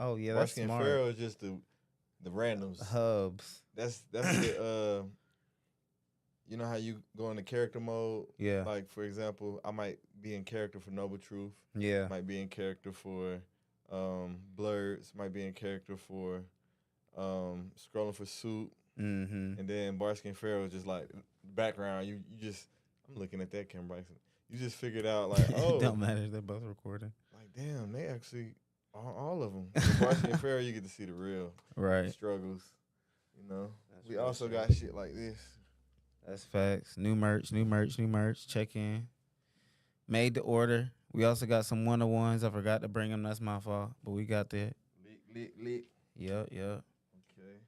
Oh yeah, that's Varsity and smart. Pharaoh is just the randoms. Hubs. That's the you know how you go into character mode? Yeah. Like for example, I might be in character for Noble Truth, Yeah. might be in character for Blurs, might be in character for Scrolling for Soup, Mm-hmm. and then Barsky and Pharaoh is just like background. You just I'm looking at that camera. Bryson. You just figured out like It oh don't matter. They're both recording. like damn they actually are all of them. With Barsky and Pharaoh you get to see the real Right. struggles. You know That's we real also shit. got shit like this. That's facts. New merch, new merch, new merch. Check in. Made the order. We also got some 101s. I forgot to bring them. That's my fault. But we got that. Lick. Yep, yep. Okay.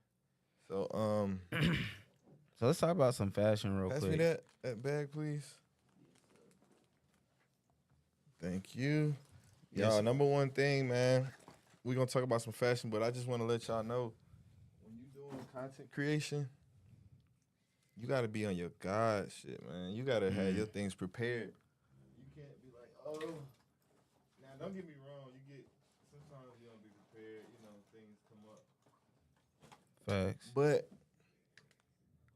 So So let's talk about some fashion real pass quick. me that bag, please. Thank you. Yes. Y'all, number one thing, man. We're gonna talk about some fashion, but I just want to let y'all know when you doing content creation, you gotta be on your God shit, man. You gotta have your things prepared. You can't be like, oh. Now, don't get me wrong. You get sometimes you don't be prepared. You know, things come up. Facts. But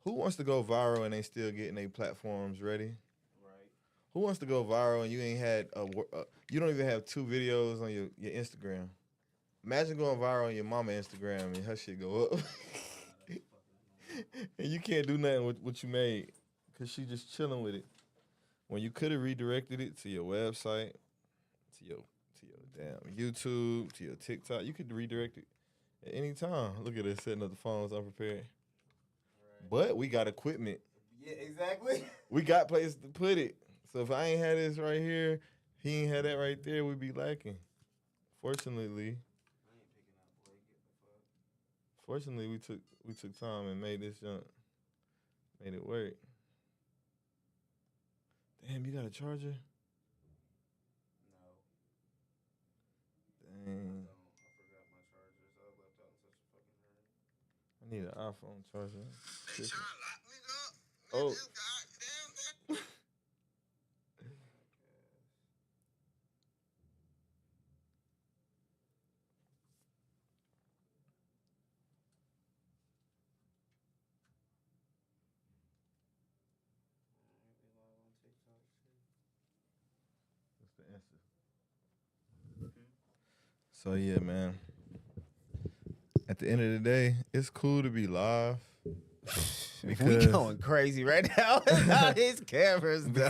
who wants to go viral and they still getting their platforms ready? Right. Who wants to go viral and you ain't had you don't even have 2 videos on your Instagram? Imagine going viral on your mama Instagram and her shit go up. And you can't do nothing with what you made because she just chilling with it. When you could have redirected it to your website, to your damn YouTube, to your TikTok, you could redirect it at any time. Look at us setting up the phones unprepared. Right. But we got equipment. Yeah, exactly. We got places to put it. So if I ain't had this right here, he ain't had that right there, we'd be lacking. Fortunately, we took time and made this junk, made it work. Damn, you got a charger? No. Dang. I forgot my chargers. I left out in such a fucking hurry. I need an iPhone charger. They trying to lock me up. Oh. This goddamn thing. What's the answer? So yeah, man. At the end of the day, it's cool to be live. We going crazy right now without his cameras, though.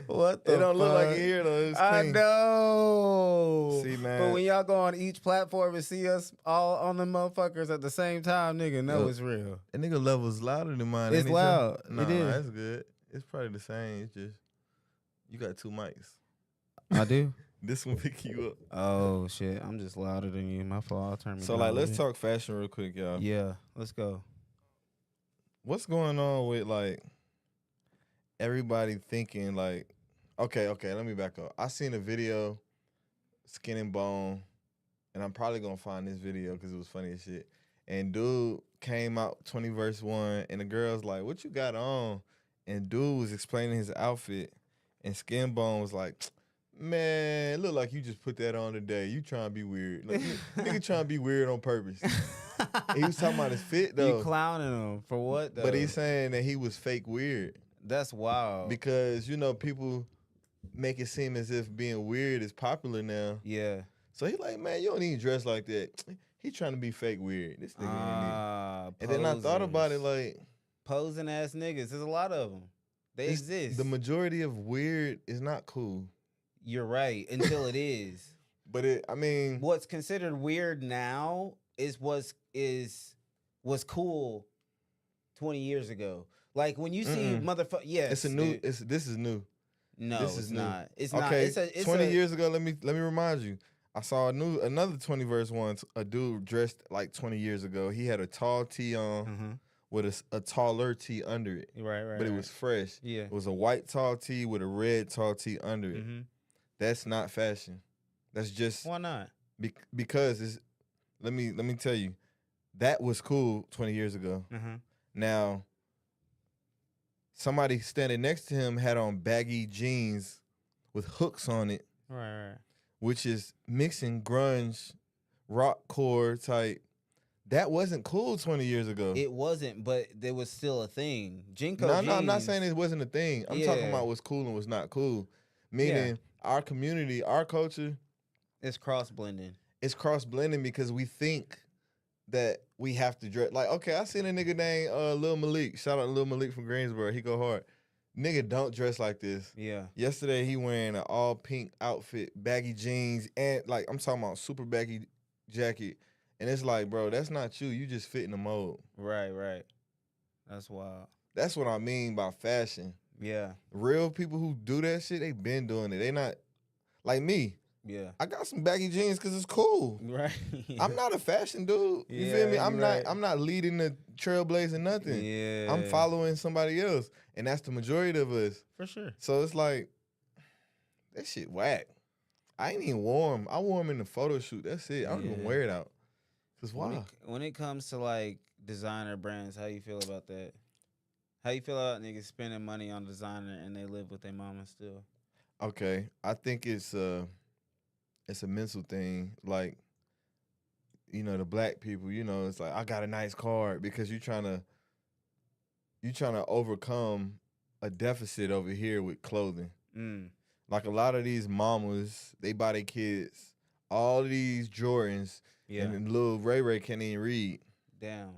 What the It don't look like fuck? it here though. It's I clean. know. See, man. But when y'all go on each platform and see us all on the motherfuckers at the same time, nigga, know Yo, it's real. That nigga level's louder than mine. It's ain't it, loud. Joe? Nah, It is. that's good. It's probably the same. It's just you got 2 mics. I do. This one pick you up. Oh shit, I'm just louder than you. My fault. I'll turn me So down like, a let's bit. talk fashion real quick, y'all. Yeah, let's go. What's going on with like everybody thinking like, okay, let me back up. I seen a video, Skin and Bone, and I'm probably gonna find this video because it was funny as shit. And dude came out 20 verse 1, and the girl's like, "What you got on?" And dude was explaining his outfit, and Skin Bone was like, "Man, it look like you just put that on today. You trying to be weird. Like, nigga trying to be weird on purpose." He was talking about his fit though. You clowning him for what though? But he's saying that he was fake weird That's wild. because, you know, people make it seem as if being weird is popular now. Yeah. So he like, man, you don't even dress like that. He trying to be fake weird. This nigga ain't it. And then I thought about it like, posing ass niggas. There's a lot of them. They exist. the majority of weird is not cool. You're right until it is. But I mean, What's considered weird now is was cool 20 years ago. Like when you see motherfucker, yes, it's a new. dude. This is new. No, this it's is new. not. It's Okay, not. It's 20 years ago. Let me remind you. I saw another 20 verse 1. A dude dressed like 20 years ago. He had a tall tee on with a taller tee under it. Right. But it was fresh. Yeah. It was a white tall tee with a red tall tee under it. That's not fashion. That's just Why not? because it's. Let me tell you, that was cool 20 years ago. Now, somebody standing next to him had on baggy jeans with hooks on it, Right. which is mixing grunge rock core type. That wasn't cool 20 years ago. It wasn't, but there was still a thing. Jinko No, jeans. no, I'm not saying it wasn't a thing. I'm talking Yeah. about what's cool and what's not cool. Yeah. Meaning our community, our culture, It's cross blending. it's cross blending because we think that we have to dress like. Okay, I seen a nigga named Lil Malik. Shout out to Lil Malik from Greensboro. He go hard. Nigga, don't dress like this. Yeah. Yesterday he wearing an all pink outfit, baggy jeans, and like I'm talking about super baggy jacket. And it's like, bro, that's not you. You just fit in the mold. Right. That's wild. That's what I mean by fashion. Yeah. Real people who do that shit, they been doing it. They not like me. Yeah. I got some baggy jeans because it's cool. Right. I'm not a fashion dude. You Yeah, feel me? you I'm right. not leading the trailblazing nothing. Yeah. I'm following somebody else. And that's the majority of us. For sure. So it's like, that shit whack. I ain't even wore 'em. I wore 'em in the photo shoot. That's it. I don't even Yeah. wear it out. Cause why? When it comes to like designer brands, how you feel about that? How you feel about niggas spending money on designer and they live with their mama still? Okay, I think it's a mental thing. Like, you know, the black people, you know, it's like I got a nice card because you trying to overcome a deficit over here with clothing. Mm. Like a lot of these mamas, they buy their kids all of these Jordans, Yeah. and then little Ray Ray can't even read. Damn.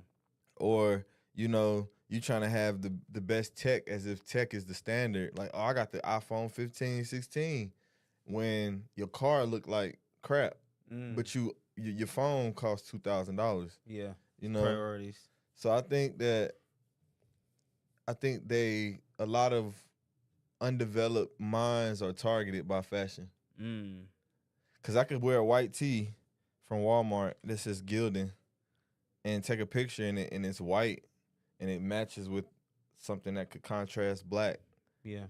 Or, you know, you trying to have the best tech as if tech is the standard. Like, oh, I got the iPhone 15, 16, when your car looked like crap, Mm. but your phone costs $2,000. Yeah. You know, Priorities. so I think a lot of undeveloped minds are targeted by fashion. Mm. Cause I could wear a white tee from Walmart that says Gildan and take a picture in it and it's white and it matches with something that could contrast black. Yeah.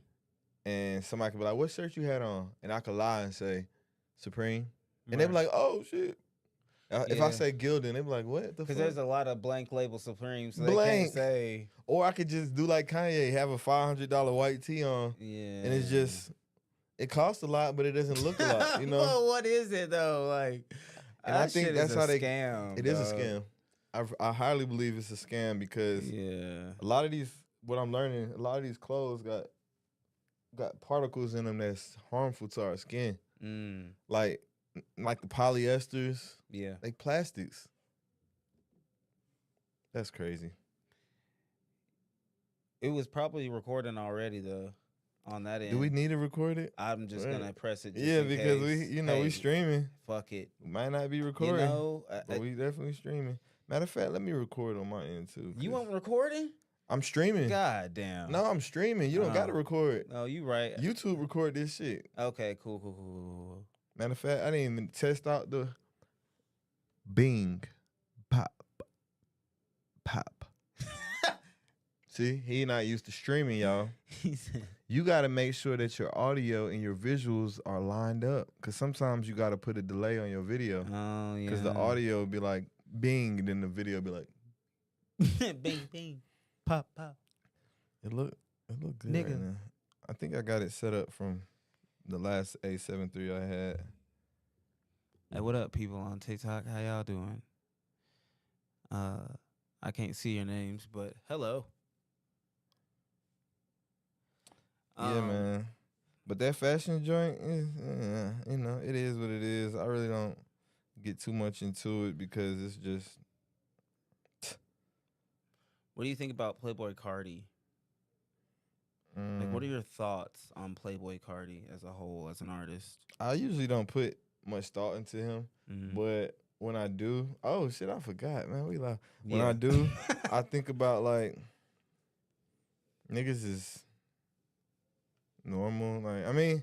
And somebody could be like, what shirt you had on? And I could lie and say Supreme. And they be Right. like, oh shit. If I Yeah. say Gildan, they be like, what the fuck? Because there's a lot of blank label Supreme, so they Blank. can't say. Or I could just do like Kanye, have a $500 white tee on, Yeah. and it's just, it costs a lot, but it doesn't look a lot, you know? Well, what is it though? Like, And I that think shit that's is how a they. scam. It is a dog. scam. I highly believe it's a scam because Yeah. a lot of these, what I'm learning, a lot of these clothes got particles in them that's harmful to our skin. Mm. Like the polyesters, Yeah. like plastics. That's crazy. It was probably recording already though. On that end. Do we need to record it? I'm just Right. gonna press it. Just Yeah, in because case. we Hey, streaming. Fuck it. Might not be You recording, know, but we definitely streaming. Matter of fact, let me record on my end too. you 'cause want recording? I'm streaming. God damn. No, I'm streaming. You don't got to Oh. record. No, you right. YouTube record this shit. Okay, cool. Matter of fact, I didn't even test out the Bing pop. See, he not used to streaming, y'all. He said, You got to make sure that your audio and your visuals are lined up, because sometimes you got to put a delay on your video, oh yeah. because the audio will be like Bing, then the video will be like. Bing bing. Pop. It look good Nigga. right now. I think I got it set up from the last A7 III I had. Hey, what up, people on TikTok? How y'all doing? I can't see your names, but hello. Yeah, man. But that fashion joint, is, you know, it is what it is. I really don't get too much into it because it's just. What do you think about Playboy Cardi? Like, what are your thoughts on Playboy Cardi as a whole, as an artist? I usually don't put much thought into him, Mhm. but when I do, oh shit, I forgot, man. When Yeah. I do, I think about like niggas is normal. Like, I mean,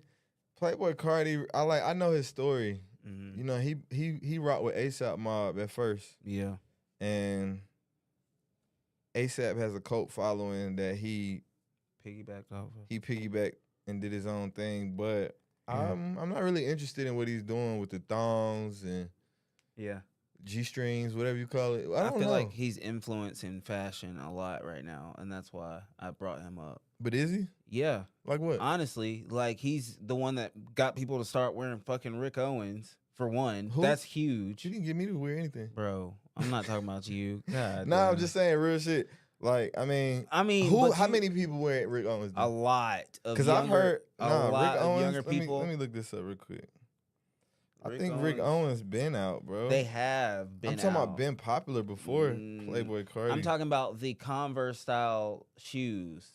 Playboy Cardi, I know his story. Mhm. You know, he rocked with ASAP Mob at first, Yeah. and ASAP has a cult following that he Piggybacked off of. piggybacked and did his own thing. But Yeah. I'm not really interested in what he's doing with the thongs and Yeah. G strings, whatever you call it. I I don't feel know. like he's influencing fashion a lot right now, and that's why I brought him up. But is he? Yeah. Like what? Honestly, like he's the one that got people to start wearing fucking Rick Owens For one, Who? that's huge, You didn't get me to wear anything. bro. I'm not talking about you. God, No, I'm damn. just saying real shit. Like, I mean, but how you- many people wear Rick Owens? a lot of Because younger, I've heard a Rick lot of Owens. younger Let me people. look this up real quick. I Rick think Rick Owens been out, bro. They have been. I'm talking out. about been popular before Mm, Playboy Cardi. I'm talking about the Converse style shoes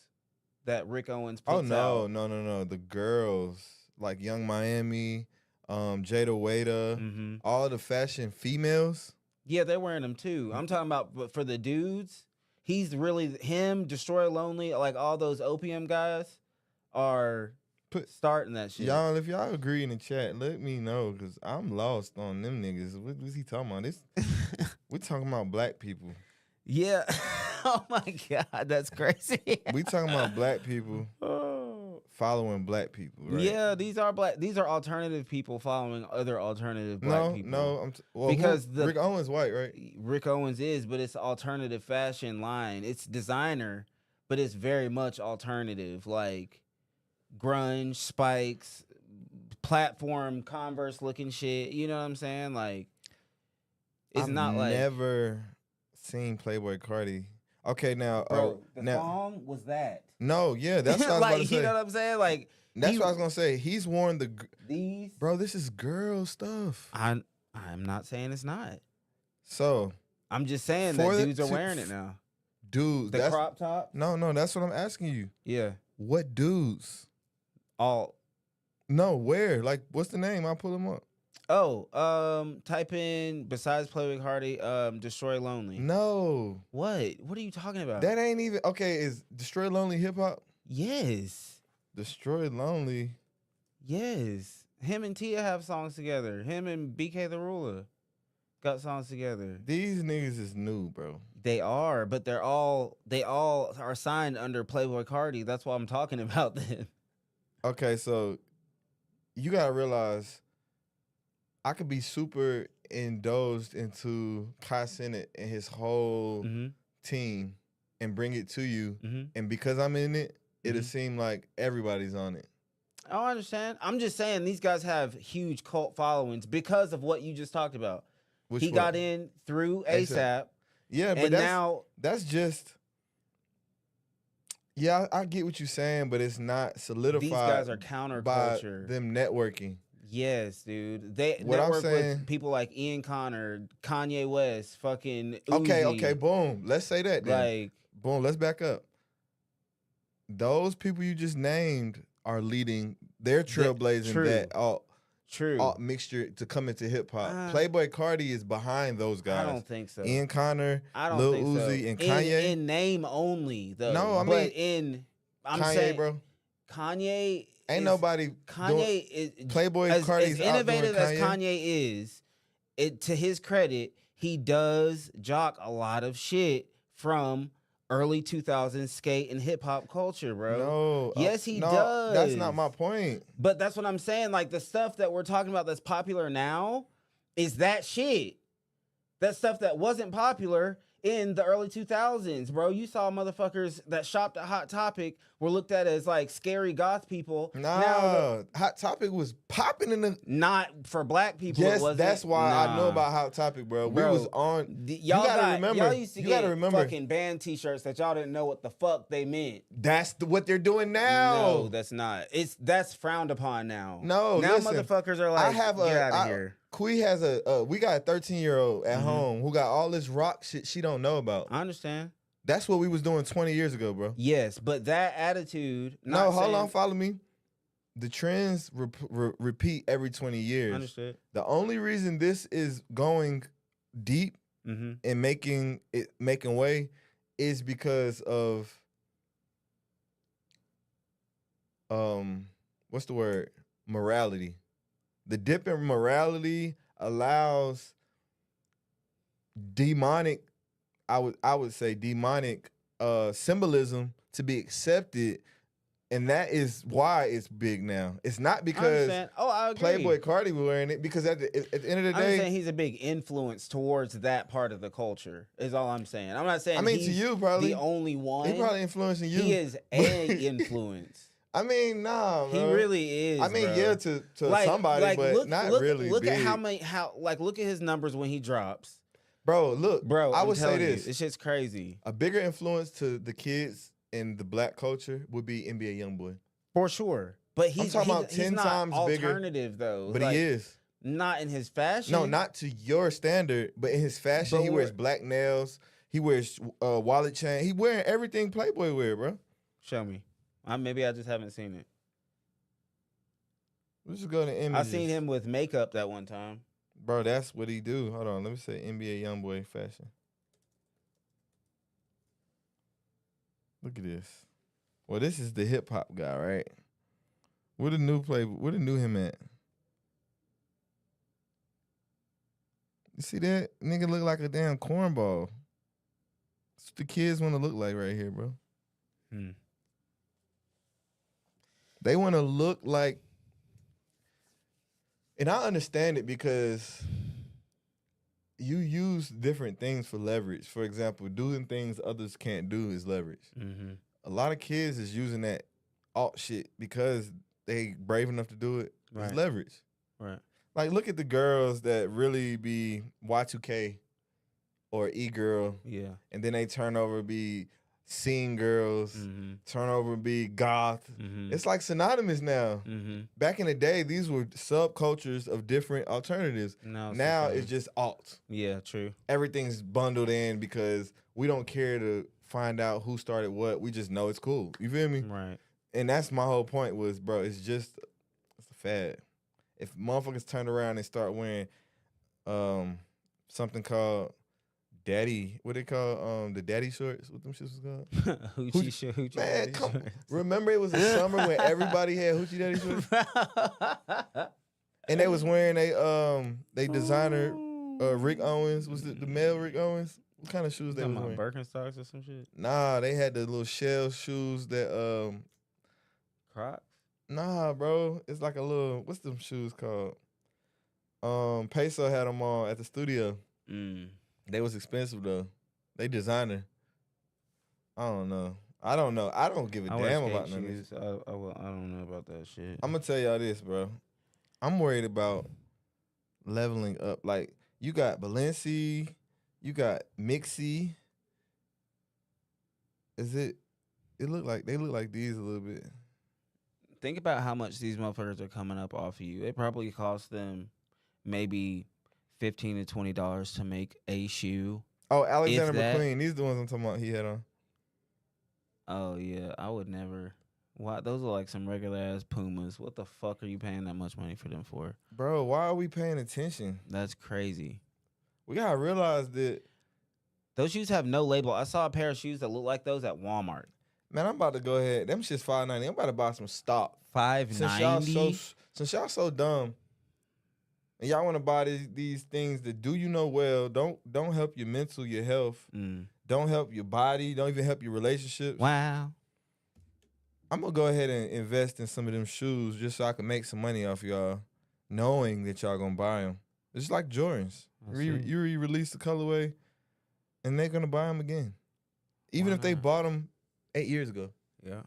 that Rick Owens Oh puts no, out. no. The girls like Young Miami, Jada Waiter, Mm-hmm. all the fashion females. Yeah, they're wearing them too. I'm talking about, but for the dudes, he's really him. Destroy Lonely, like all those opium guys, are starting that shit. Y'all, if y'all agree in the chat, let me know because I'm lost on them niggas. What was he talking about? This we talking about black people. Yeah. Oh my god, that's crazy. We talking about black people Oh. following black people, right? Yeah, these are black. These are alternative people following other alternative black people. No, Because Rick Owens white, right? Rick Owens is, but it's alternative fashion line. It's designer, but it's very much alternative, like grunge, spikes, platform Converse looking shit. You know what I'm saying? Like, it's I've not like never seen Playboy Cardi. Okay, now, bro. The now, song was that. no, yeah, that's what I was like, about to say. you know what I'm saying? Like, That's what I was gonna say. He's worn these. bro. This is girl stuff. I'm not saying it's not. So, I'm just saying For that the- dudes are to- wearing it now. dudes, The crop top. no. That's what I'm asking you. Yeah. What dudes? All. No, where? Like, what's the name? I'll pull them up. Oh, type in besides Playboy Cardi, Destroy Lonely. No, What? What are you talking about? that ain't even okay. Is Destroy Lonely hip hop? Yes. Destroy Lonely. Yes. Him and Tia have songs together. Him and BK the Ruler got songs together. These niggas is new, bro. They are, but they all are signed under Playboy Cardi. That's why I'm talking about them. Okay, so you gotta realize I could be super indulged into Kai Cenat and his whole Mm-hmm. team and bring it to you. Mm-hmm. And because I'm in it, it'll Mhm. seem like everybody's on it. Oh, I understand. I'm just saying these guys have huge cult followings because of what you just talked about. Which He one? got in through ASAP, Yeah, but and now that's just yeah, I get what you're saying, but it's not solidified these guys are by counterculture. them networking. Yes, dude. They What I'm network saying- with people like Ian Connor, Kanye West, fucking Okay, Uzi. boom. Let's say that then. Like, Boom, let's back up. Those people you just named are leading, they're trailblazing true. that true. all mixture to come into hip hop. Uh, Playboy Cardi is behind those I guys. don't think so. Ian Connor, I don't Lil think Uzi, so. and Kanye. In name only, though. No, I but mean, in I'm Kanye, saying, bro. Kanye Ain't is, nobody Kanye is Playboy as Cardi's out doing innovative as Kanye. Kanye is. It to his credit, he does jock a lot of shit from early 2000s skate and hip hop culture, bro. No. Yes, he no, does. That's not my point. But that's what I'm saying. Like the stuff that we're talking about that's popular now is that shit. That stuff that wasn't popular in the early 2000s, bro. You saw motherfuckers that shopped at Hot Topic were looked at as like scary goth people. Nah, Now, Hot Topic was popping in the. not for black people. Yes, it wasn't. that's why I know Nah. about Hot Topic, bro. We Bro, was on. Y'all gotta got, remember. Y'all used to You get gotta remember. fucking band T-shirts that y'all didn't know what the fuck they meant. That's what they're doing now. No, that's not. That's frowned upon now. No, now listen, motherfuckers are like, I have get out of here. Kui has we got a 13-year-old at Mhm. home who got all this rock shit she don't know about. I understand. That's what we was doing 20 years ago, bro. Yes, but that attitude. No, hold on, follow me. The trends repeat every 20 years. Understood. The only reason this is going deep Mm-hmm. and making way is because of what's the word? Morality. The dip in morality allows demonic, I would say demonic symbolism to be accepted, and that is why it's big now. It's not I because understand. Oh, I agree. Playboy Cardi was wearing it, because at the end of the I'm day, saying he's a big influence towards that part of the culture. Is all I'm saying. I'm not saying. I mean, he's to you probably the only one. he probably influencing you. He is an influence. I mean, nah, He bro. really is. I mean, bro. yeah, to somebody, but not really. Look at big. look at his numbers when he drops, Bro, look, bro. I I'm would say telling you, this. this shit's crazy A bigger influence to the kids in the black culture would be NBA YoungBoy. for sure. But I'm talking about he's 10 not times bigger, alternative though. but Like, he is. not in his fashion. No, not to your standard, but in his fashion, But he wears black nails. He wears wallet chain. He wearing everything Playboy wear, bro. Show me. Maybe I just haven't seen it. Let's just go to I images. seen him with makeup that one time. Bro, that's what he do. Hold on, let me say NBA YoungBoy fashion. Look at this. Well, this is the hip hop guy, right? Where the new him at? You see that? Nigga look like a damn cornball. That's what the kids want to look like right here, bro. They want to look like, and I understand it because you use different things for leverage. For example, doing things others can't do is leverage. Mm-hmm. A lot of kids is using that alt shit because they brave enough to do it. Right. It's leverage. Right. Like, look at the girls that really be Y2K or E-girl, Yeah. and then they turn over be scene girls, Mm-hmm. turn over be goth. Mm-hmm. It's like synonymous now. Mm-hmm. Back in the day, these were subcultures of different alternatives. Now it's just alt. Yeah, true. Everything's bundled in because we don't care to find out who started what. We just know it's cool. You feel me? Right. And that's my whole point was, bro, it's a fad. If motherfuckers turn around and start wearing something called daddy, what they call the daddy shorts? What them shits was called? Hoochie Man, daddy come. shorts. Remember it was a summer when everybody had hoochie daddy shorts, and they was wearing they designer Rick Owens. Was it the male Rick Owens? What kind of shoes they was wearing? Birkenstocks or some shit? Nah, they had the little shell shoes that Crocs? Nah, bro. It's like a little, what's them shoes called? Peso had them on at the studio. They was expensive though. They designer. I don't know. I don't give a damn about none of these. I don't know about that shit. I'm gonna tell y'all this, bro. I'm worried about leveling up. Like, you got Balenci, you got Mixie. They look like these a little bit. Think about how much these motherfuckers are coming up off of you. It probably cost them maybe $15 to $20 to make a shoe. Oh, Alexander that. McQueen. These are the ones I'm talking about he had on. Oh yeah, I would never. Why? Those are like some regular ass Pumas. What the fuck are you paying that much money for them for? Bro, why are we paying attention? That's crazy. We gotta realize that. Those shoes have no label. I saw a pair of shoes that look like those at Walmart. Man, I'm about to go ahead. Them shit's $5.90. I'm about to buy some stock. $5.90. Since y'all so dumb, and y'all want to buy these things that do you no well, don't help your mental, your health, don't help your body, don't even help your relationships. Wow. I'm gonna go ahead and invest in some of them shoes just so I can make some money off y'all, knowing that y'all gonna buy them. It's like Jordans. You re-release the colorway, and they're gonna buy them again, even if they bought them 8 years ago. Yeah.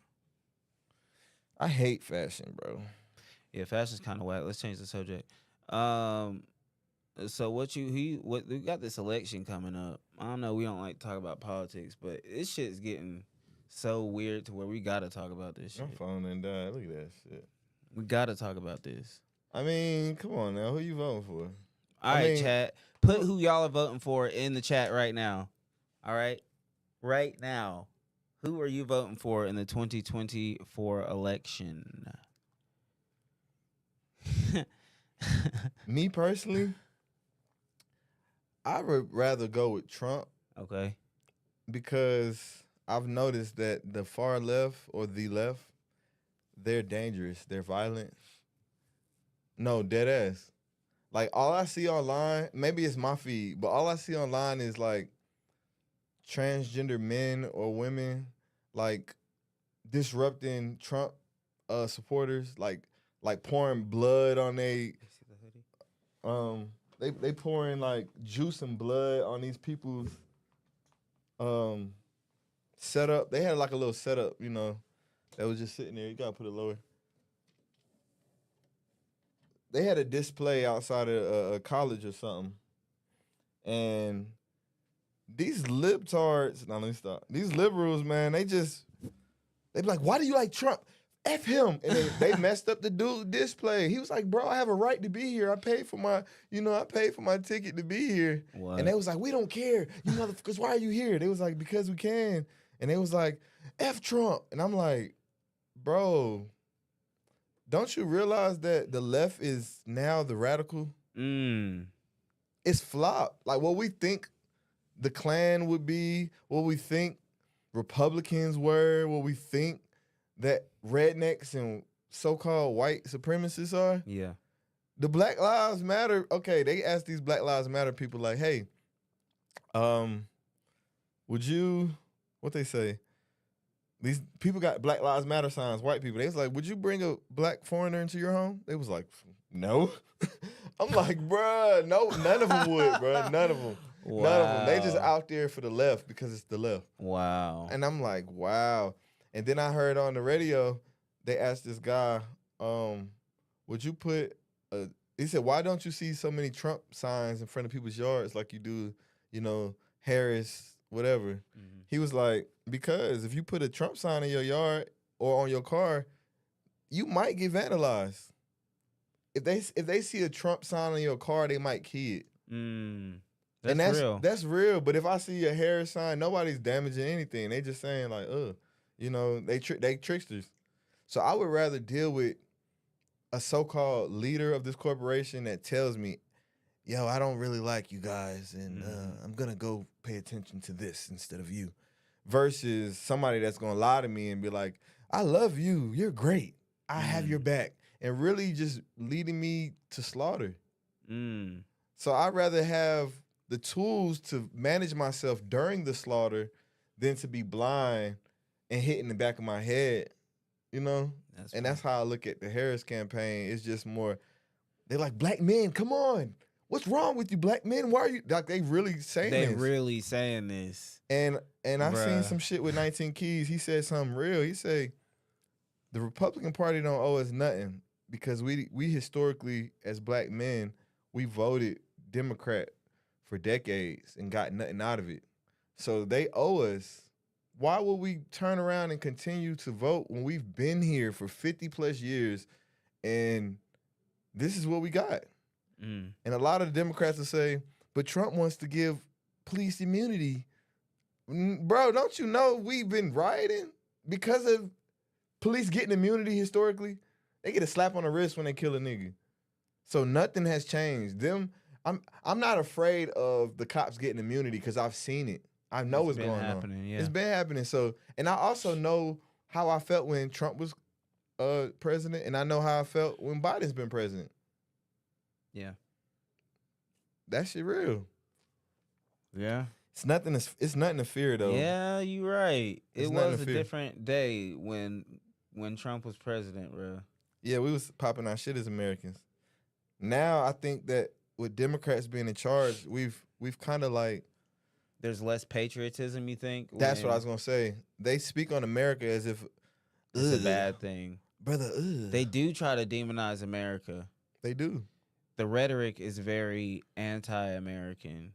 I hate fashion, bro. Yeah, fashion's kind of whack. Let's change the subject. So we got this election coming up. I don't know. We don't like to talk about politics, but this shit's getting so weird to where we gotta talk about this shit. My phone done died. Look at that shit. We gotta talk about this. I mean, come on now. Who you voting for? All right, chat. Put who y'all are voting for in the chat right now. All right? Right now. Who are you voting for in the 2024 election? Me personally, I would rather go with Trump Okay. because I've noticed that the far left or the left, they're dangerous. They're violent. No, dead ass. Like, all I see online, maybe it's my feed, but all I see online is like transgender men or women like disrupting Trump supporters, like pouring blood on they pouring like juice and blood on these people's setup. They had like a little setup, you know, that was just sitting there. You gotta put it lower. They had a display outside of a college or something, and these libtards. Now let me stop. These liberals, man, they be like, "Why do you like Trump? F him." And they messed up the dude display. He was like, "Bro, I have a right to be here. I paid for my ticket to be here." What? And they was like, "We don't care, you motherfuckers. Why are you here?" They was like, "Because we can." And they was like, "F Trump." And I'm like, bro, don't you realize that the left is now the radical? It's flop. Like what we think the Klan would be, what we think Republicans were, what we think that rednecks and so-called white supremacists are. Yeah. The Black Lives Matter. Okay, they asked these Black Lives Matter people like, "Hey, would you?" What they say? These people got Black Lives Matter signs. White people. They was like, "Would you bring a black foreigner into your home?" They was like, "No." I'm like, bruh, no, none of them would, bruh. None of them. Wow. None of them. They just out there for the left because it's the left. Wow. And I'm like, wow. And then I heard on the radio, they asked this guy, would you put he said, "Why don't you see so many Trump signs in front of people's yards like you do, Harris, whatever?" Mhm. He was like, "Because if you put a Trump sign in your yard or on your car, you might get vandalized. If they see a Trump sign on your car, they might key it." That's real. That's real. But if I see a Harris sign, nobody's damaging anything. They just saying like, they tricksters. So I would rather deal with a so-called leader of this corporation that tells me, "Yo, I don't really like you guys, and I'm gonna go pay attention to this instead of you," versus somebody that's gonna lie to me and be like, "I love you, you're great, I have your back," and really just leading me to slaughter. So I'd rather have the tools to manage myself during the slaughter than to be blind and hit in the back of my head, That's how I look at the Harris campaign. It's just more, they're like, "Black men, come on. What's wrong with you, black men? Why are you," like they really saying They this. really saying this. And I seen Bruh. some shit with 19 Keys. He said something real. He said, "The Republican Party don't owe us nothing because we historically, as black men, we voted Democrat for decades and got nothing out of it. So they owe us. Why would we turn around and continue to vote when we've been here for 50 plus years and this is what we got?" And a lot of the Democrats will say, "But Trump wants to give police immunity." Bro, don't you know we've been rioting because of police getting immunity historically? They get a slap on the wrist when they kill a nigga. So nothing has changed. I'm not afraid of the cops getting immunity because I've seen it. I know what's going on. Yeah. It's been happening. So, and I also know how I felt when Trump was president, and I know how I felt when Biden's been president. Yeah. That shit real. Yeah. It's nothing to fear though. Yeah, you're right. It's It nothing was to a fear. different day when Trump was president, bro. Yeah, we was popping our shit as Americans. Now I think that with Democrats being in charge, we've kind of like, There's less patriotism, you think? that's what I when was gonna say. They speak on America as if It's a "Ugh, bad thing. brother." Ugh. They do try to demonize America. They do. The rhetoric is very anti-American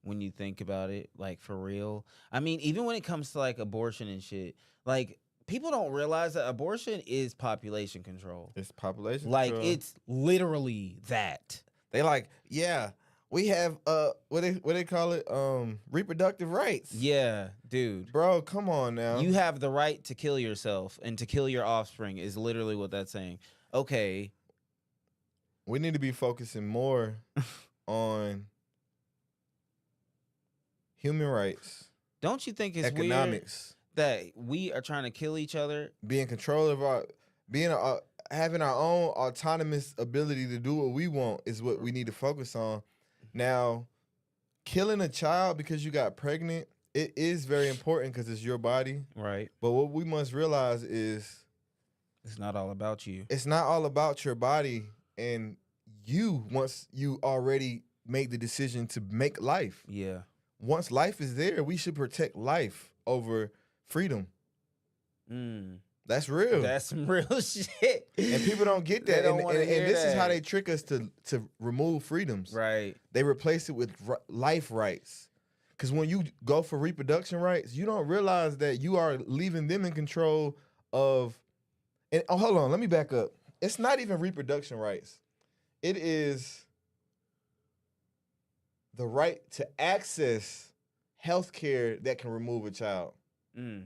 when you think about it, like for real. I mean, even when it comes to like abortion and shit, like people don't realize that abortion is population control. It's population Like control. it's literally that. They like, yeah, we have what they call it, reproductive rights. Yeah, dude. Bro, come on now. You have the right to kill yourself and to kill your offspring is literally what that's saying. Okay. We need to be focusing more on human rights, Don't you think it's weird economics, that we are trying to kill each other? being control of having our own autonomous ability to do what we want is what we need to focus on. Now, killing a child because you got pregnant, it is very important because it's your body. Right. But what we must realize is It's not all about you. it's not all about your body and you once you already made the decision to make life. Yeah. Once life is there, we should protect life over freedom. That's real. That's some real shit. And people don't get They that. don't And, wanna and hear this is how that. they trick us to remove freedoms. Right. They replace it with life rights. Because when you go for reproduction rights, you don't realize that you are leaving them in control of. And hold on, let me back up. It's not even reproduction rights. It is the right to access health care that can remove a child. Mm.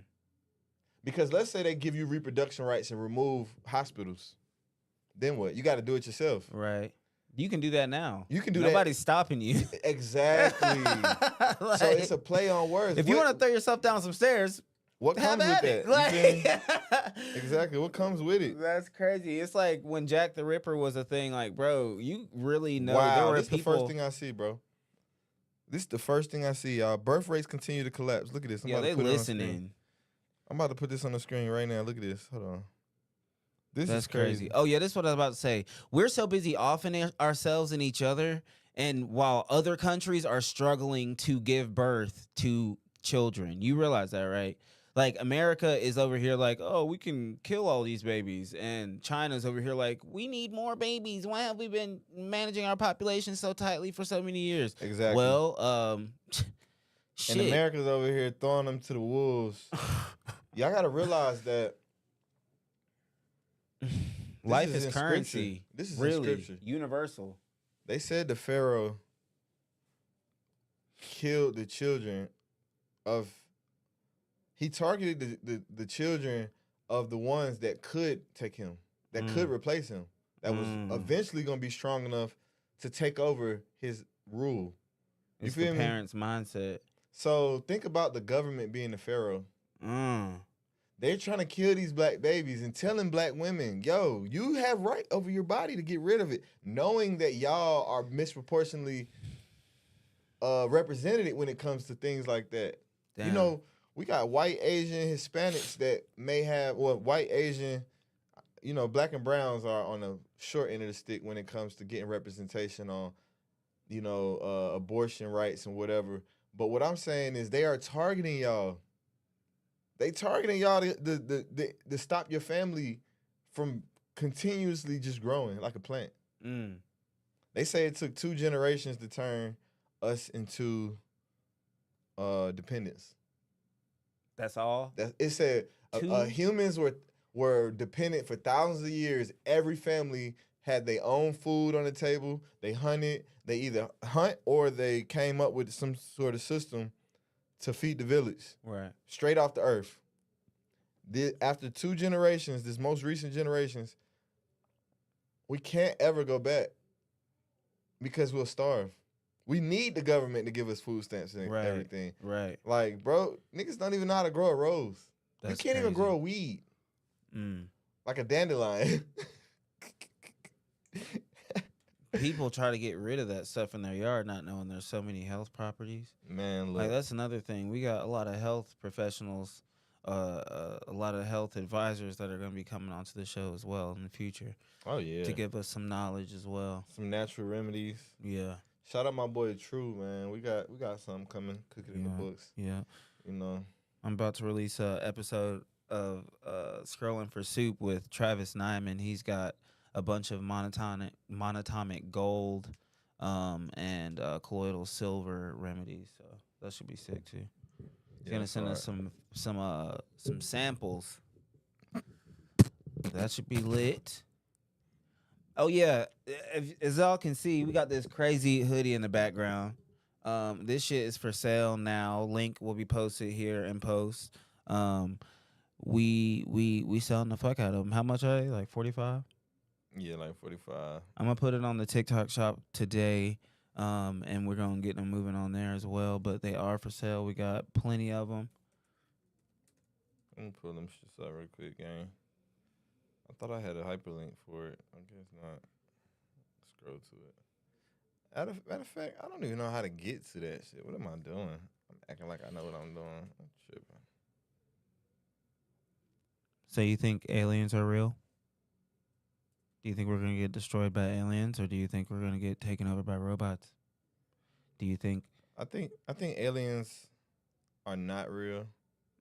Because let's say they give you reproduction rights and remove hospitals. Then what? You got to do it yourself. Right. You can do that now. You can do Nobody's stopping you. that. Exactly. Like, So it's a play on words. if you want to throw yourself down some stairs, what have comes with at that? it. You Like, feel me? Exactly. What comes with it? that's crazy. It's like when Jack the Ripper was a thing. Like, bro, you really know Wow, there were this is the people. first thing I see, bro. This is the first thing I see, y'all. Birth rates continue to collapse. Look at this. I'm Yeah, about they to put it on the screen. listening. I'm about to put this on the screen right now. Look at this. Hold on. This That's is crazy. Oh yeah, this is what I was about to say. We're so busy offing ourselves and each other, and while other countries are struggling to give birth to children, you realize that, right? Like America is over here like, oh, we can kill all these babies, and China's over here like, we need more babies. Why have we been managing our population so tightly for so many years? Exactly. Well, shit. And America's over here throwing them to the wolves. Y'all got to realize that Life is is in currency. Scripture. This is really in Scripture. universal. They said the Pharaoh killed the children of. He targeted the children of the ones that could take him, that could replace him, that was eventually going to be strong enough to take over his rule. You It's feel the me? parents' mindset. So think about the government being the Pharaoh. Mm. They're trying to kill these black babies and telling black women, yo, you have right over your body to get rid of it, knowing that y'all are misproportionately represented when it comes to things like that. Damn. You know, we got white, Asian, Hispanics that may have, well, white, Asian, you know, black and browns are on the short end of the stick when it comes to getting representation on, you know, abortion rights and whatever. But what I'm saying is they are targeting y'all. They targeting y'all to stop your family from continuously just growing like a plant. Mm. They say it took 2 generations to turn us into dependents. That's all. It said Two? humans were dependent for thousands of years. Every family had their own food on the table. They hunted. They either hunt or they came up with some sort of system to feed the village. Right. Straight off the earth. After 2 generations, this most recent generations, we can't ever go back because we'll starve. We need the government to give us food stamps and Right. everything. Right. Like, bro, niggas don't even know how to grow a rose. That's you can't even crazy. grow a weed. Mm. Like a dandelion. People try to get rid of that stuff in their yard, not knowing there's so many health properties. Man, look. Like that's another thing. We got a lot of health professionals, a lot of health advisors that are going to be coming onto the show as well in the future Oh, yeah. to give us some knowledge as well. Some natural remedies. Yeah. Shout out my boy True, man. We got something coming, cooking in the books. Yeah. You know. I'm about to release a episode of Scrolling for Soup with Travis Nyman. He's got a bunch of monatomic gold and colloidal silver remedies. So that should be sick too. He's gonna send us some samples. That should be lit. Oh yeah, as y'all can see, we got this crazy hoodie in the background. This shit is for sale now. Link will be posted here in post. We selling the fuck out of them. How much are they? Like 45? Yeah, like 45. I'm gonna put it on the TikTok shop today, and we're gonna get them moving on there as well. But they are for sale. We got plenty of them. Let me pull them shits out real quick, gang. I thought I had a hyperlink for it. I guess not. Scroll to it. Matter of fact, I don't even know how to get to that shit. What am I doing? I'm acting like I know what I'm doing. I'm tripping. So you think aliens are real? Do you think we're gonna get destroyed by aliens, or do you think we're gonna get taken over by robots? Do you think? I think aliens are not real.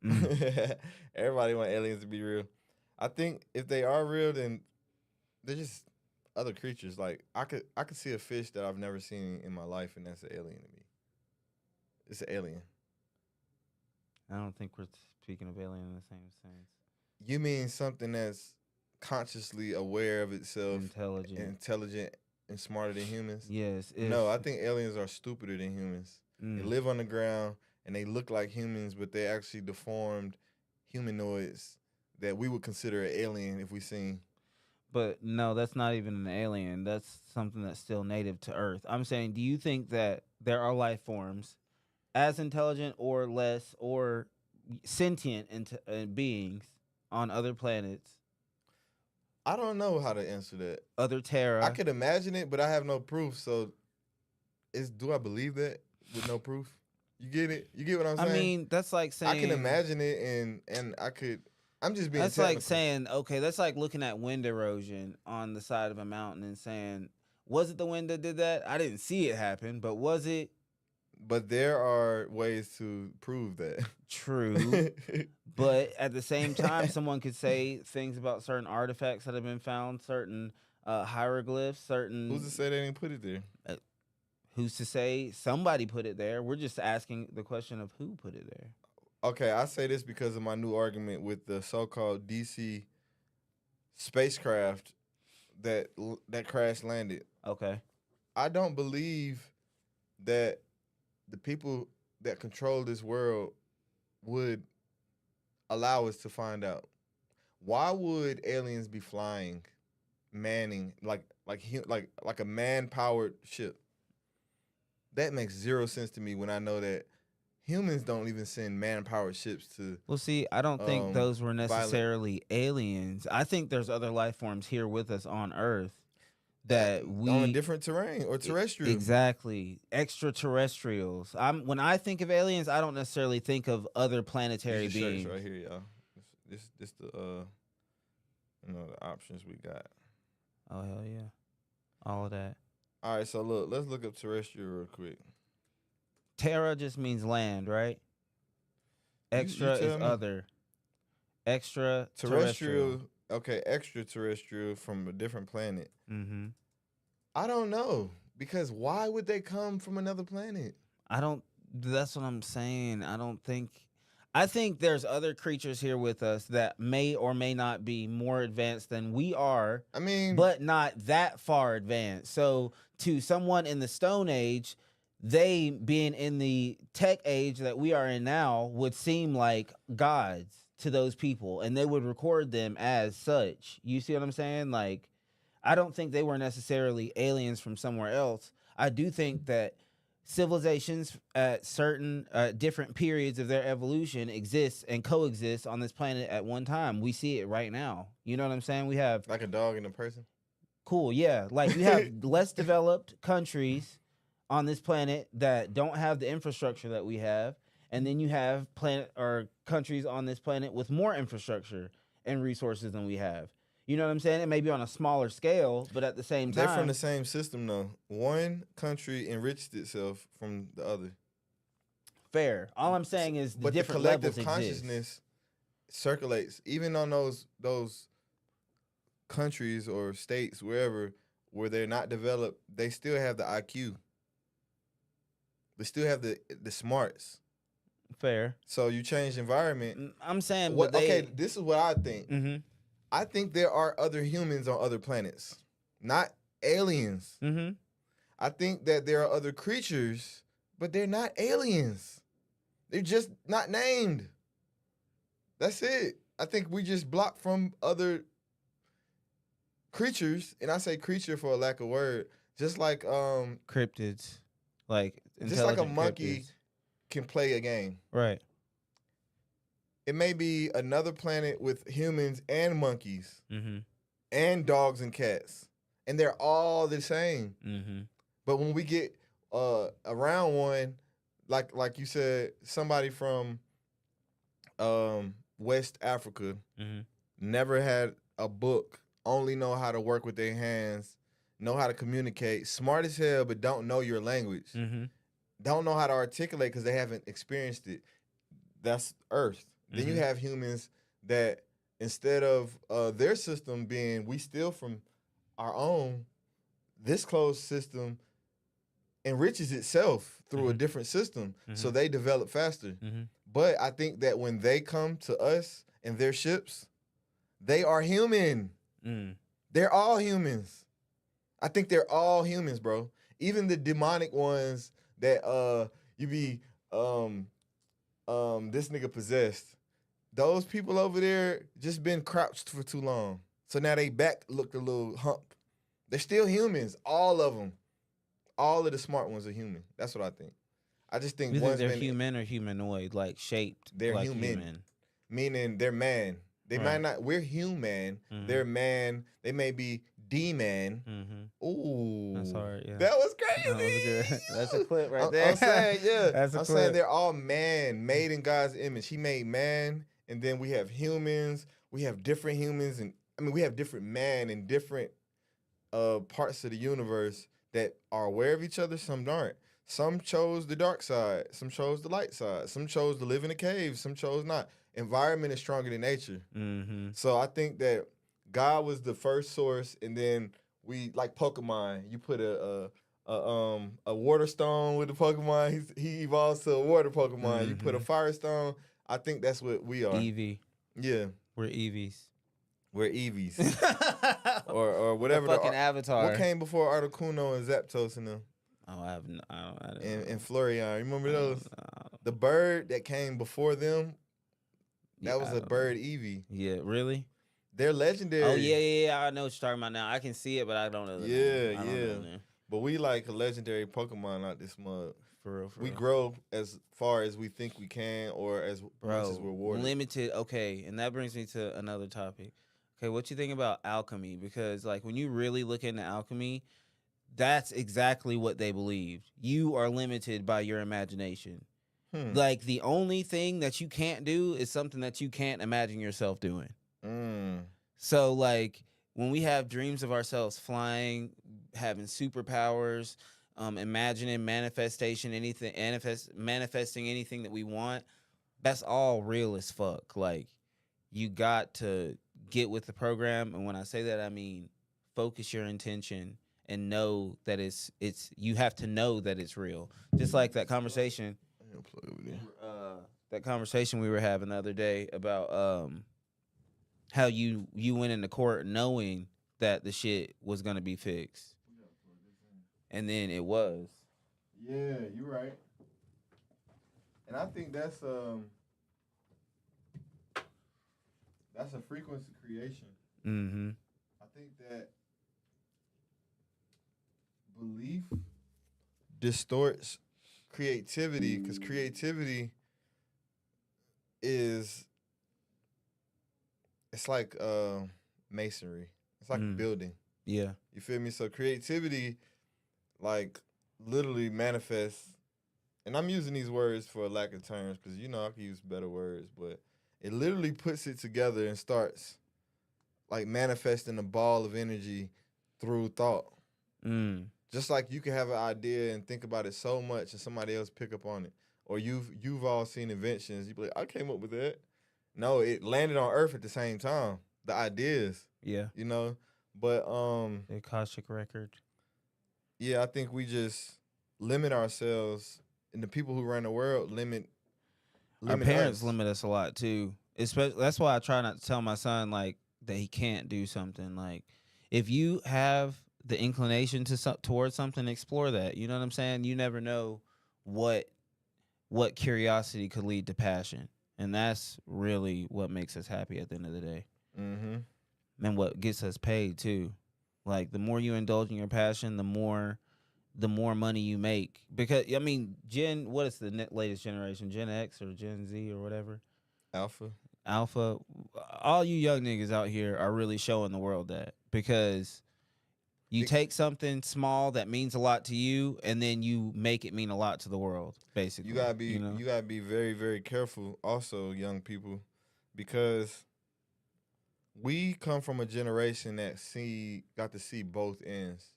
Mm. Everybody want aliens to be real. I think if they are real, then they're just other creatures. Like I could see a fish that I've never seen in my life, and that's an alien to me. It's an alien. I don't think we're speaking of alien in the same sense. You mean something that's consciously aware of itself, Intelligent. intelligent, and smarter than humans? Yes. No, I think aliens are stupider than humans. They Mm. live on the ground and they look like humans, but they're actually deformed humanoids that we would consider an alien if we seen. But no, that's not even an alien. That's something that's still native to Earth. I'm saying, do you think that there are life forms as intelligent or less or sentient beings on other planets, I don't know how to answer that. other Terra? I could imagine it, but I have no proof. So, do I believe that with no proof? You get it? You get what I'm I saying? mean, that's like saying I can imagine it, and I could. I'm just being. that's technical. like saying, okay, that's like looking at wind erosion on the side of a mountain and saying, was it the wind that did that? I didn't see it happen, but was it But there are ways to prove that. true? But at the same time, someone could say things about certain artifacts that have been found, certain hieroglyphs, certain. Who's to say they didn't put it there? Who's to say somebody put it there? We're just asking the question of who put it there. Okay, I say this because of my new argument with the so-called DC spacecraft that crash landed. Okay. I don't believe that the people that control this world would allow us to find out. Why would aliens be flying, manning like a man-powered ship? That makes zero sense to me when I know that humans don't even send man-powered ships to. Well, see, I don't think those were violent- necessarily aliens. I think there's other life forms here with us on Earth that we on a different terrain or terrestrial. Exactly, extraterrestrials. When I think of aliens, I don't necessarily think of other planetary These are shirts beings. right here, y'all. This the the options we got. Oh hell yeah, all of that. All right, so let's look up terrestrial real quick. Terra just means land, right? You Extra tell is me. other. Extra Terrestrial, okay, extraterrestrial from a different planet. Mm-hmm. I don't know because why would they come from another planet? I don't. That's what I'm saying. I think there's other creatures here with us that may or may not be more advanced than we are, I mean, but not that far advanced. So to someone in the Stone Age, they being in the tech age that we are in now would seem like gods to those people, and they would record them as such. You see what I'm saying? Like, I don't think they were necessarily aliens from somewhere else. I do think that civilizations at certain different periods of their evolution exist and coexist on this planet at one time. We see it right now. You know what I'm saying? We have like a dog and a person. cool, yeah. Like we have less developed countries on this planet that don't have the infrastructure that we have, and then you have planet or countries on this planet with more infrastructure and resources than we have. You know what I'm saying? It may be on a smaller scale, but at the same time, They're from the same system though. One country enriched itself from the other. fair. All I'm saying is the But the different collective levels consciousness exist. circulates even on those countries or states wherever where they're not developed. They still have the IQ. They still have the smarts. Fair. So you change environment. I'm saying, What, but they. okay, this is what I think. Mm-hmm. I think there are other humans on other planets, not aliens. Mm-hmm. I think that there are other creatures, but they're not aliens. They're just not named. That's it. I think we just block from other creatures, and I say creature for a lack of word, just like Cryptids, like just like a intelligent monkey cryptids. can play a game. Right. It may be another planet with humans and monkeys Mm-hmm. and dogs and cats, and they're all the same. Mm-hmm. But when we get around one, like you said, somebody from West Africa Mm-hmm. never had a book, only know how to work with their hands, know how to communicate, smart as hell, but don't know your language, Mm-hmm. don't know how to articulate because they haven't experienced it. That's Earth. Then you Mhm. have humans that instead of their system being we steal from our own, this closed system enriches itself through a different system, so they develop faster. But I think that when they come to us and their ships, they are human. They're all humans. I think they're all humans, bro. Even the demonic ones that you be this nigga possessed. Those people over there just been crouched for too long. So now they back looked a little hump. They're still humans, all of them. All of the smart ones are human. That's what I think. I just think You think one's they're been human or humanoid, like shaped they're like human. Meaning they're man. They Right. might not. We're human. They're man. They may be D-man. Ooh, That's hard, yeah. That was That crazy. was good. That's a clip right I'm there. saying, yeah. That's a I'm clip. saying they're all man, made in God's image. He made man, and then we have humans. We have different humans, and I mean we have different man in different parts of the universe that are aware of each other. Some aren't. Some chose the dark side. Some chose the light side. Some chose to live in a cave. Some chose not. Environment is stronger than nature. So I think that God was the first source, and then we like Pokemon. You put a water stone with the Pokemon. He evolves to a water Pokemon. You put a fire stone. I think that's what we are. Eevee. Yeah, We're Eevees. we're Eevees or whatever. The fucking Avatar. What came before Articuno and Zapdos and them? Oh, I don't know. And Flareon. Remember those? The bird that came before them, that was a bird Eevee. Yeah, really? They're legendary. Oh, yeah. I know what you're talking about now. I can see it, but I don't know the name. I don't know the name. But we like a legendary Pokemon out this mug. For real. We grow as far as we think we can, or as much as we're rewarded. Limited. Okay, and that brings me to another topic. Okay, what you think about alchemy? Because like when you really look into alchemy, that's exactly what they believed. You are limited by your imagination. Like the only thing that you can't do is something that you can't imagine yourself doing. So like when we have dreams of ourselves flying, having superpowers, imagining manifesting anything that we want, that's all real as fuck. Like you got to get with the program, and when I say that I mean focus your intention and know that it's you have to know that it's real. Just like that conversation we were having the other day about how you went into court knowing that the shit was gonna be fixed. And then it was. Yeah, you're right. And I think that's a frequency creation. I think that belief distorts creativity, because creativity it's like masonry. It's like a building. Yeah. You feel me? So creativity like literally manifests, and I'm using these words for a lack of terms because I can use better words, but it literally puts it together and starts like manifesting a ball of energy through thought. Just like you can have an idea and think about it so much and somebody else pick up on it. Or you've all seen inventions. You be like, I came up with that. No, it landed on Earth at the same time. The ideas. Yeah. But the Akashic record. Yeah, I think we just limit ourselves, and the people who run the world limit Our parents us. limit us a lot too. Especially that's why I try not to tell my son like that he can't do something. Like if you have the inclination towards something, explore that. You know what I'm saying? You never know what curiosity could lead to passion, and that's really what makes us happy at the end of the day. And what gets us paid too. Like the more you indulge in your passion, the more money you make. Because I mean, what is the latest generation? Gen X or Gen Z or whatever? Alpha. All you young niggas out here are really showing the world that, because you take something small that means a lot to you, and then you make it mean a lot to the world. Basically, you gotta be very, very careful. Also, young people, because we come from a generation that got to see both ends.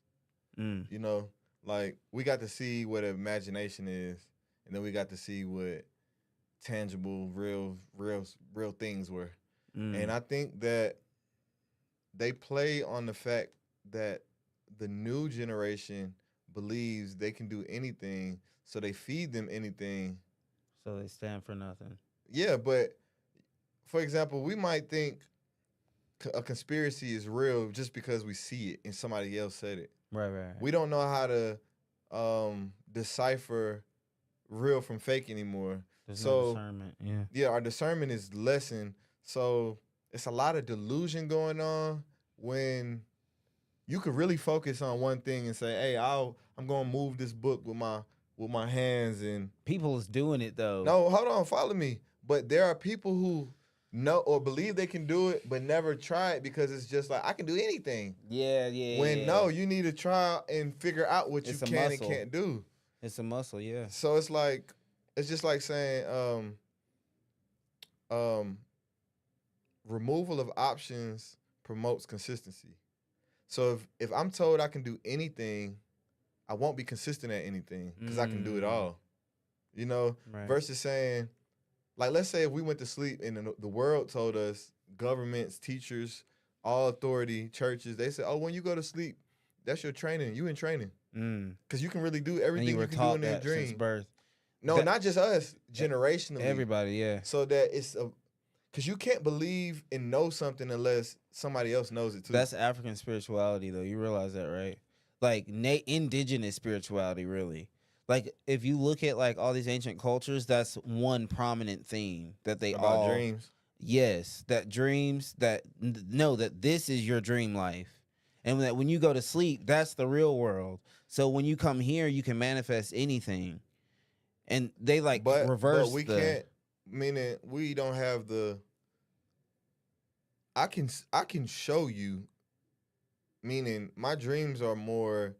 Like we got to see what imagination is, and then we got to see what tangible, real things were. And I think that they play on the fact that the new generation believes they can do anything, so they feed them anything. So they stand for nothing. Yeah, but for example, we might think a conspiracy is real just because we see it and somebody else said it. Right, right. We don't know how to decipher real from fake anymore. There's no So discernment. Yeah. yeah, our discernment is lessened. So it's a lot of delusion going on when you could really focus on one thing and say, "Hey, I'm gonna move this book with my hands." And People is doing it though. no, hold on, follow me. But there are people who know or believe they can do it, but never try it because it's just like I can do anything. Yeah, yeah. When yeah. no, you need to try and figure out what It's you a can muscle. and can't do. It's a muscle. Yeah. So it's just like saying removal of options promotes consistency. So if I'm told I can do anything, I won't be consistent at anything because I can do it all. You know, Right. versus saying, like, let's say if we went to sleep and the world told us, governments, teachers, all authority, churches, they said, oh, when you go to sleep, that's your training. You in training. Because you can really do And everything you were you can do taught in that that since dream. birth. No, That- not just us, generationally. Everybody. Yeah. So that it's because you can't believe and know something unless somebody else knows it too. That's African spirituality, though. You realize that, right? Like indigenous spirituality, really. Like if you look at like all these ancient cultures, that's one prominent theme that they about all dreams. Yes, that dreams that know that this is your dream life, and that when you go to sleep, that's the real world. So when you come here, you can manifest anything, and they like reverse. But we the, can't. Meaning we don't have the. I can show you. Meaning my dreams are more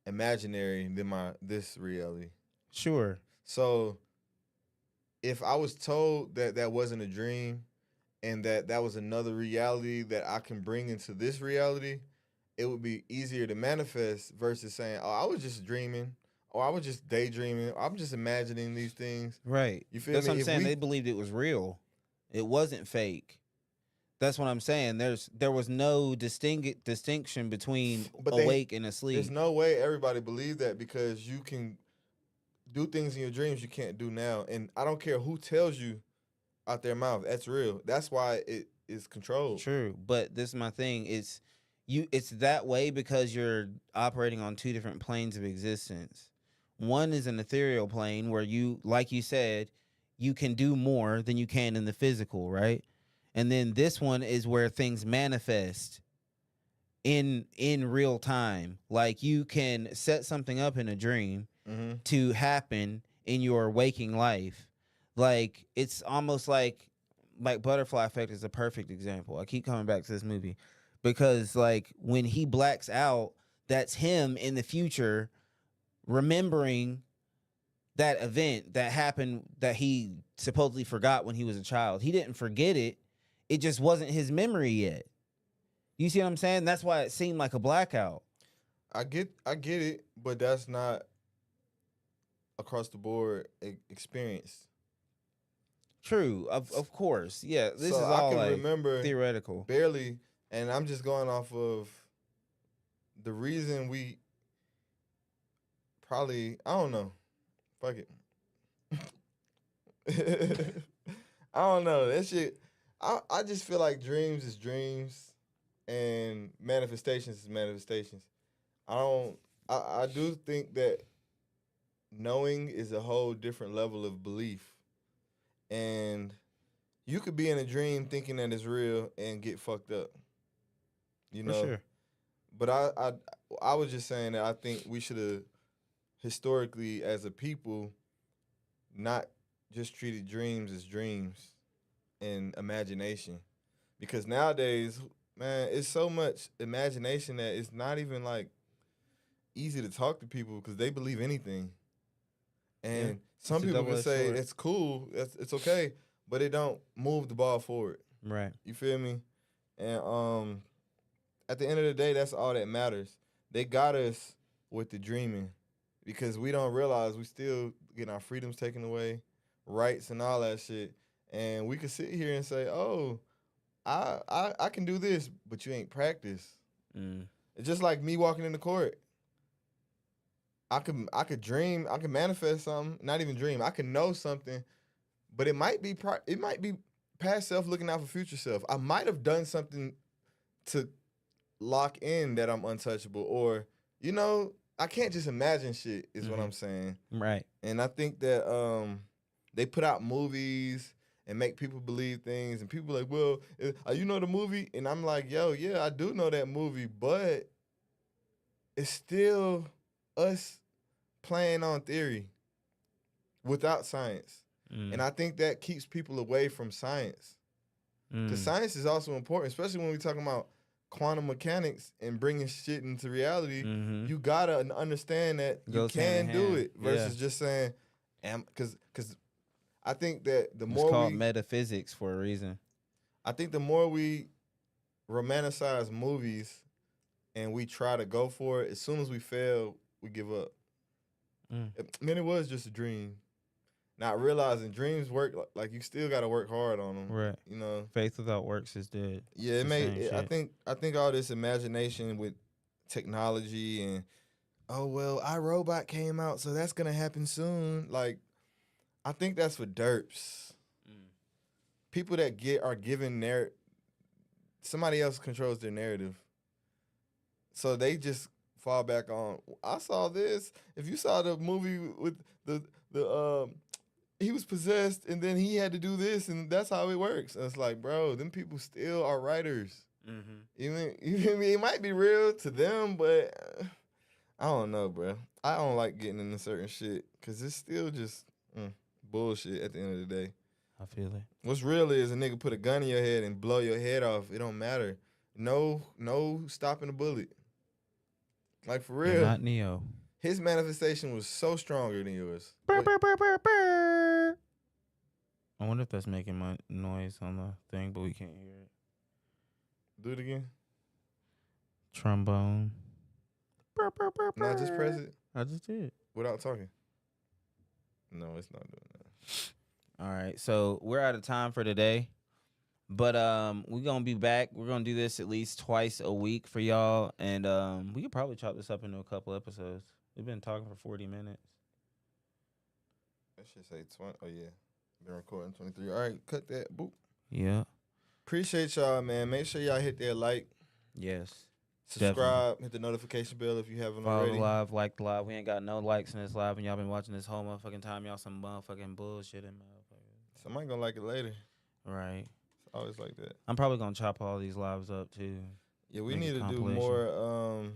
imaginary than this reality. Sure. So if I was told that that wasn't a dream and that was another reality that I can bring into this reality, it would be easier to manifest versus saying, "Oh, I was just dreaming," or "I was just daydreaming," or "I'm just imagining these things." Right. You feel That's me? what I'm If saying. we- They believed it was real. It wasn't fake. That's what I'm saying. There was no distinction between But they- awake and asleep. There's no way everybody believes that because you can do things in your dreams you can't do now, and I don't care who tells you out their mouth. That's real. That's why it is controlled. True, but this is my thing. It's that way because you're operating on two different planes of existence. One is an ethereal plane where you, like you said, you can do more than you can in the physical, right? And then this one is where things manifest in real time. Like you can set something up in a dream Mm-hmm. to happen in your waking life. Like it's almost like Butterfly Effect is a perfect example. I keep coming back to this movie because like when he blacks out, that's him in the future remembering that event that happened that he supposedly forgot when he was a child. He didn't forget it. It just wasn't his memory yet. You see what I'm saying? That's why it seemed like a blackout. I get it, but that's not across the board experience. True, of course. Yeah, this So is I all can like remember theoretical. barely, and I'm just going off of the reason we probably, I don't know. Fuck it. I don't know. That shit, I just feel like dreams is dreams and manifestations is manifestations. I do think that knowing is a whole different level of belief. And you could be in a dream thinking that it's real and get fucked up. You For know? sure. But I was just saying that I think we should have historically as a people not just treated dreams as dreams and imagination. Because nowadays, man, it's so much imagination that it's not even like easy to talk to people because they believe anything. And Yeah. some It's a people can double-edged say sword. it's cool, it's okay, but it don't move the ball forward. Right. You feel me? And at the end of the day, that's all that matters. They got us with the dreaming because we don't realize we still getting our freedoms taken away, rights and all that shit. And we could sit here and say, "Oh, I can do this," but you ain't practice. Mm. It's just like me walking in the court. I could dream, I could manifest something, not even dream. I can know something, but it might be past self looking out for future self. I might have done something to lock in that I'm untouchable, or I can't just imagine shit. Is what I'm saying. Right. And I think that they put out movies and make people believe things, and people like, well, you know the movie, and I'm like, yo, yeah, I do know that movie, but it's still us playing on theory without science. Mm. And I think that keeps people away from science. Because science is also important, especially when we're talking about quantum mechanics and bringing shit into reality. Mhm. You gotta understand that you Goes hand can in do hand. it versus just saying, because I think that the It's more called metaphysics for a reason. I think the more we romanticize movies and we try to go for it, as soon as we fail, we give up. Man, it was just a dream. Not realizing dreams work, like you still got to work hard on them. Right. Faith without works is dead. Yeah, I think all this imagination with technology and iRobot came out, so that's gonna happen soon. Like, I think that's for derps. People that are given somebody else controls their narrative, so they just fall back on. I saw this. If you saw the movie with the he was possessed and then he had to do this and that's how it works. And it's like, bro, them people still are writers. Even it might be real to them, but I don't know, bro. I don't like getting into certain shit because it's still just bullshit at the end of the day. I feel it. What's real is a nigga put a gun in your head and blow your head off. It don't matter. No stopping the bullet. Like, for real. You're not Neo. His manifestation was so stronger than yours. I wonder if that's making my noise on the thing, but we can't hear it. Do it again. Trombone. No, just press it. I just did. Without talking. No, it's not doing that. All right, so we're out of time for today. But we're going to be back. We're going to do this at least twice a week for y'all. And we could probably chop this up into a couple episodes. We've been talking for 40 minutes. That should say 20. Oh, yeah. Been recording 23. All right, cut that. Boop. Yeah. Appreciate y'all, man. Make sure y'all hit that like. Yes. Subscribe. Definitely. Hit the notification bell if you haven't Follow already. the live, like the live. We ain't got no likes in this live, and y'all been watching this whole motherfucking time. Y'all some motherfucking bullshit. Somebody gonna like it later. Right. It's always like that. I'm probably going to chop all these lives up, too. Yeah, we need to do more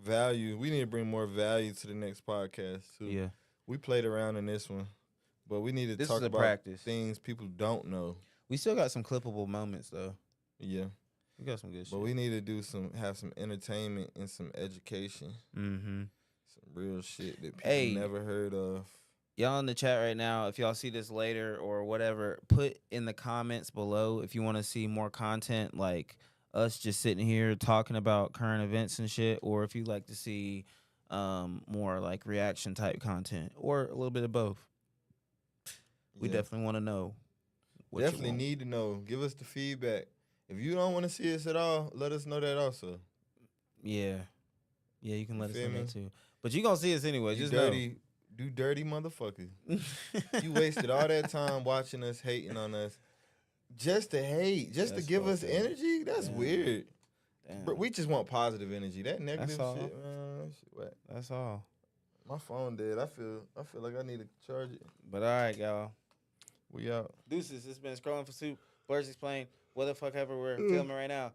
value. We need to bring more value to the next podcast, too. Yeah. We played around in this one, but we need to talk about things people don't know. We still got some clippable moments, though. Yeah. We got some good shit. But we need to have some entertainment and some education. Mm-hmm. Some real shit that people never heard of. Y'all in the chat right now, if y'all see this later or whatever, put in the comments below if you want to see more content like us just sitting here talking about current events and shit, or if you like to see more like reaction type content or a little bit of both. We definitely want to know. Definitely need to know. Give us the feedback. If you don't want to see us at all, let us know that also. Yeah. Yeah, you can let us know that too. But you're going to see us anyway. Just dirty motherfucker. You wasted all that time watching us, hating on us. Just to hate. Just to give us energy? That's weird. But we just want positive energy. That negative shit, man. That shit whack. That's all. My phone dead. I feel like I need to charge it. But all right, y'all. We out. Deuces. It's been Scrolling for Soup. Birds Explain. What the fuck ever we're filming right now.